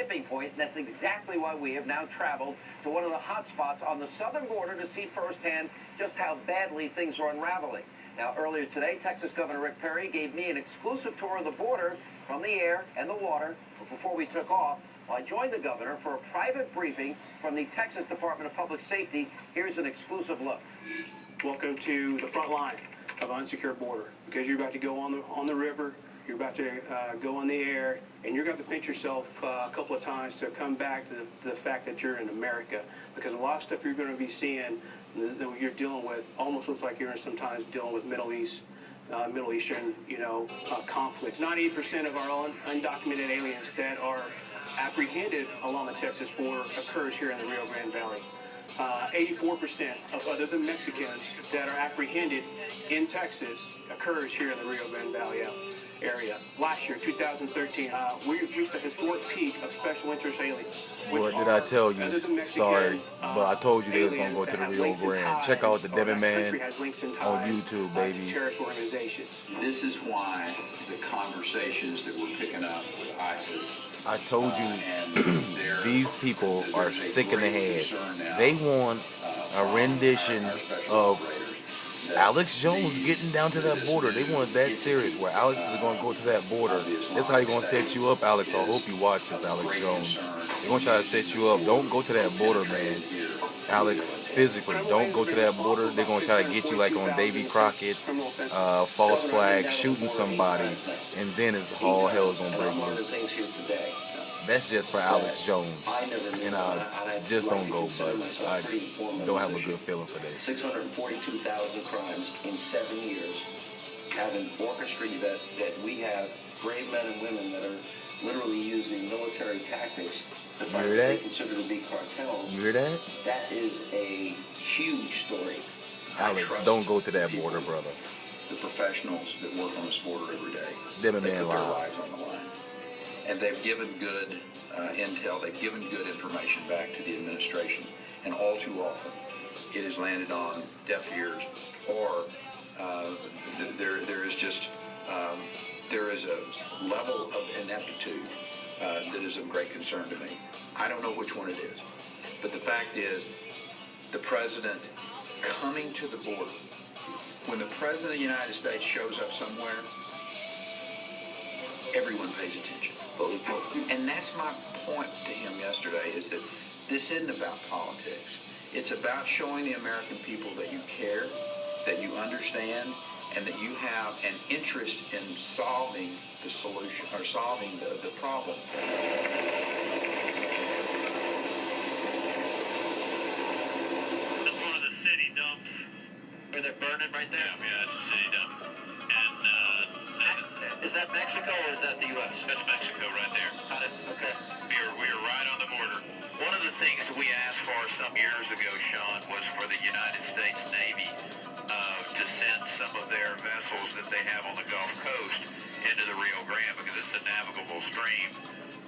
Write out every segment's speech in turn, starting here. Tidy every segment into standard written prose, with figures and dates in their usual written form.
tipping point, and that's exactly why we have now traveled to one of the hot spots on the southern border to see firsthand just how badly things are unraveling. Now, earlier today, Texas Governor Rick Perry gave me an exclusive tour of the border from the air and the water. But before we took off, I joined the governor for a private briefing from the Texas Department of Public Safety. Here's an exclusive look. Welcome to the front line of unsecured border, because you're about to go on the river, you're about to go on the air, and you're going to pinch yourself a couple of times to come back to the fact that you're in America, because a lot of stuff you're going to be seeing that you're dealing with almost looks like you're sometimes dealing with Middle Eastern, conflicts. 98% of our undocumented aliens that are apprehended along the Texas border occurs here in the Rio Grande Valley. 84% of other than Mexicans that are apprehended in Texas occurs here in the Rio Grande Valley area. Last year, 2013, we reached a historic peak of special interest aliens. What did I tell you? Sorry, but I told you they was going to go to the Rio Grande. Check out the Devin Man on YouTube, baby. This is why the conversations that we're picking up with ISIS, I told you, these people are sick in the head. They want a rendition of Alex Jones getting down to that border. They want it that serious, where Alex is going to go to that border. That's how they're going to set you up, Alex. I hope you watch this, Alex Jones. They're going to try to set you up. Don't go to that border, man. Alex, physically, don't go to that border. They're going to try to get you like on Davy Crockett, false flag, shooting somebody, and then it's all hell is going to break loose. That's just for Alex Jones, and I just don't go, but I don't have a good feeling for this. 642,000 crimes in 7 years have an orchestra that we have brave men and women that are literally using military tactics to fight what they consider to be cartels. You hear that? That is a huge story. Alex, don't go to that border, brother. The professionals that work on this border every day, Devin they Man put their live. lives on the line. And they've given good intel, they've given good information back to the administration. And all too often, it has landed on deaf ears, or there is a level of ineptitude that is of great concern to me. I don't know which one it is, but the fact is, the president coming to the border, when the president of the United States shows up somewhere, everyone pays attention. And that's my point to him yesterday, is that this isn't about politics. It's about showing the American people that you care, that you understand, and that you have an interest in solving the solution, or solving the problem. That's one of the city dumps. Where they're burning right there? Yeah, it's a city dump. And is that Mexico or is that the U.S.? That's Mexico right there. Okay. We are right on the border. One of the things we asked for some years ago, Sean, was for the United States Navy to send some of their vessels that they have on the Gulf Coast into the Rio Grande, because it's a navigable stream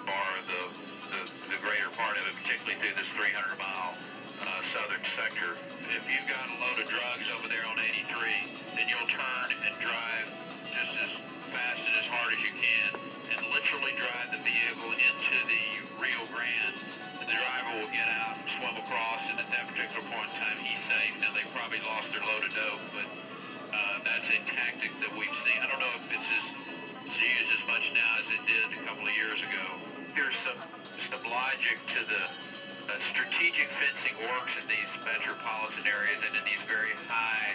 for the greater part of it, particularly through this 300-mile southern sector. If you've got a load of drugs over there on 83, then you'll turn and drive just as fast and as hard as you can and literally drive the vehicle into the Rio Grande. The driver will get out and swim across, and at that particular point in time, he's safe. Now, they probably lost their load of dope, but that's a tactic that we've seen. I don't know if it's used as much now as it did a couple of years ago. There's some logic to the strategic fencing works in these metropolitan areas and in these very high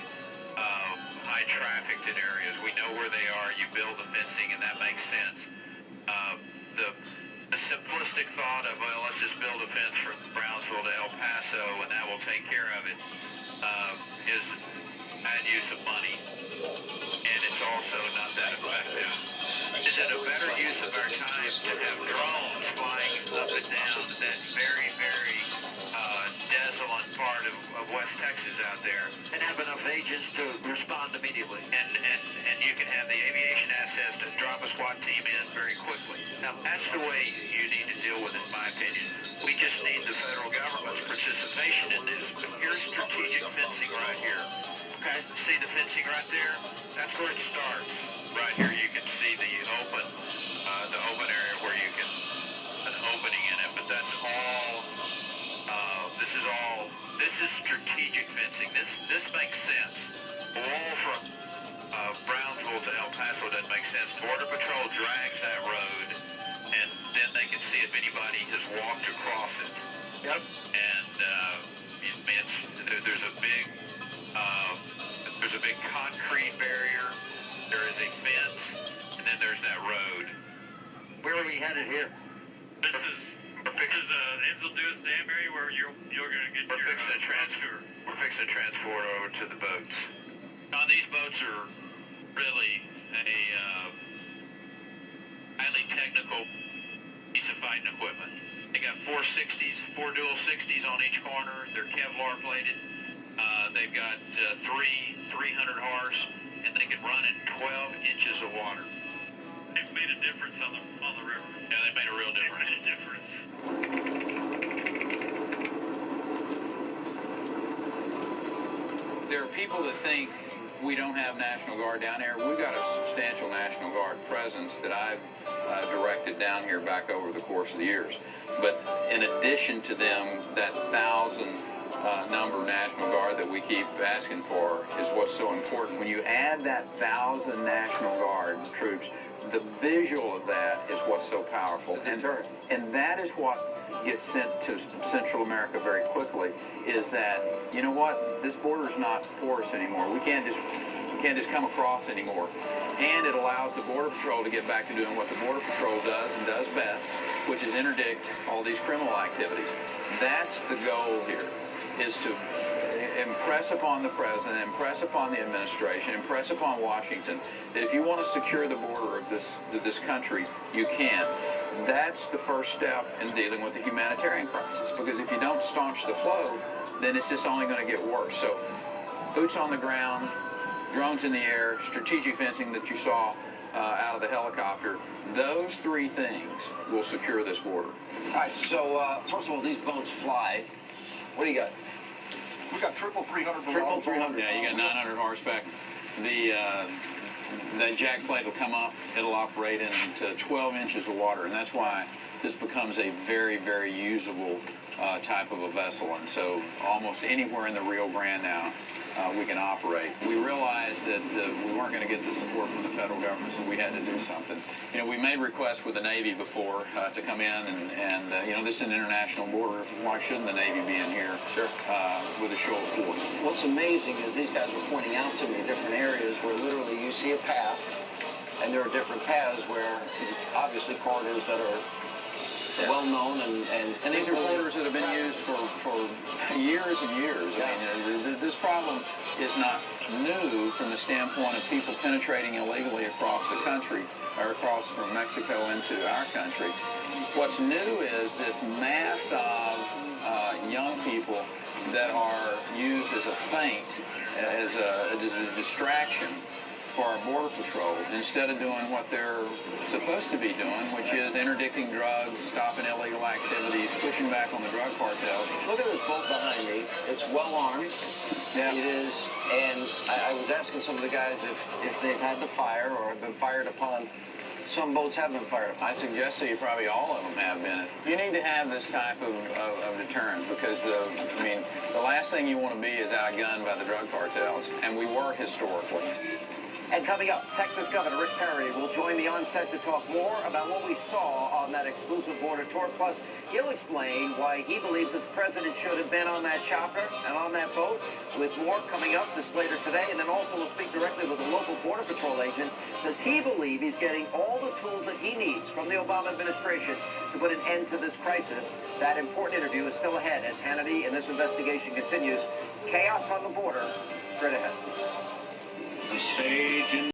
trafficked areas. We know where they are. You build the fencing, and that makes sense. The simplistic thought of, well, let's just build a fence from Brownsville to El Paso and that will take care of it, is bad use of money, and it's also not that effective. Is it a better use of our time to have drones flying up and down that very, very desolate part of West Texas out there, and have enough agents to respond immediately? And you can have the aviation assets to drop a SWAT team in very quickly. Now, that's the way you need to deal with it, in my opinion. We just need the federal government's participation in this. But here's strategic fencing right here. Okay, see the fencing right there? That's where it starts. Right here you can see the open area where you can, an opening in This is strategic fencing. This makes sense. A wall from Brownsville to El Paso doesn't make sense. Border Patrol drags that road, and then they can see if anybody has walked across it. Yep. And there's a big concrete barrier. There is a fence, and then there's that road. Where are we headed here? This is Enzeldus Dam area where you're going to get We're fixing to transport over to the boats. Now, these boats are really a highly technical piece of fighting equipment. They got four dual 60s on each corner. They're Kevlar plated. They've got three 300 horse, and they can run in 12 inches of water. They've made a difference on the river. Yeah, they made a real difference. There are people that think we don't have National Guard down here. We've got a substantial National Guard presence that I've directed down here back over the course of the years. But in addition to them, that 1,000 number National Guard that we keep asking for is what's so important. When you add that 1,000 National Guard troops, the visual of that is what's so powerful. And that is what gets sent to Central America very quickly, is that, you know what, this border is not for us anymore. We can't just come across anymore. And it allows the Border Patrol to get back to doing what the Border Patrol does and does best, which is interdict all these criminal activities. That's the goal here, is to impress upon the President, impress upon the administration, impress upon Washington that if you want to secure the border of this country, you can. That's the first step in dealing with the humanitarian crisis, because if you don't staunch the flow, then it's just only going to get worse. So boots on the ground, drones in the air, strategic fencing that you saw out of the helicopter, those three things will secure this border. All right, so first of all, these boats fly. What do you got? We got triple 300. Triple 300. Yeah, you got 900 horsepower. That jack plate will come up. It'll operate into 12 inches of water, and that's why this becomes a very, very usable type of a vessel. And so almost anywhere in the Rio Grande now, we can operate. We realized that we weren't going to get the support from the federal government, so we had to do something. You know, we made requests with the Navy before to come in, and you know, this is an international border. Why shouldn't the Navy be in here with a show of force? What's amazing is these guys were pointing out to me different areas where literally you see a path, and there are different paths where obviously corridors that are well-known, and these are corridors that have been used for years and years. Yeah. I mean, this problem is not new from the standpoint of people penetrating illegally across the country, or across from Mexico into our country. What's new is this mass of young people that are used as a feint, as a distraction for our Border Patrol, instead of doing what they're supposed to be doing, which is interdicting drugs, stopping illegal activities, pushing back on the drug cartels. look at this boat behind me. It's well armed. Yeah. It is, and I was asking some of the guys if they've had to fire or have been fired upon. Some boats have been fired upon. I suggest to you probably all of them have been. You need to have this type of deterrent, because I mean, the last thing you want to be is outgunned by the drug cartels, and we were historically. And coming up, Texas Governor Rick Perry will join me on set to talk more about what we saw on that exclusive border tour. Plus, he'll explain why he believes that the president should have been on that chopper and on that boat. With more coming up this later today. And then also we'll speak directly with a local Border Patrol agent. Does he believe he's getting all the tools that he needs from the Obama administration to put an end to this crisis? That important interview is still ahead as Hannity and this investigation continues. Chaos on the border, straight ahead. The sage